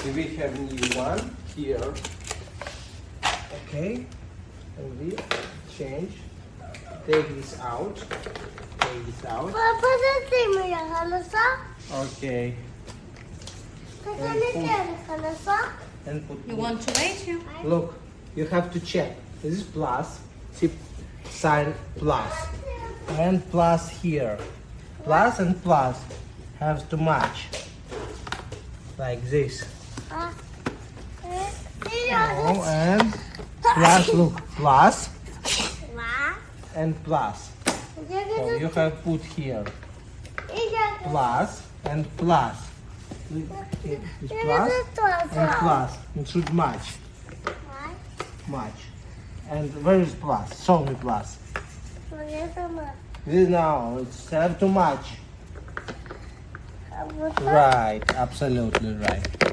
We have new one here. Okay, and we change. Take this out. Take this out. Okay. And put. You want to wait here? Look, you have to check. This is plus. See, sign plus. And plus here. Plus and plus have to match. Like this. Oh, and plus, look, plus and plus. So you have put here plus and plus. It's plus and plus. It should match. Match. And where is plus? Show me plus. This now, it's have to match. Right, absolutely right.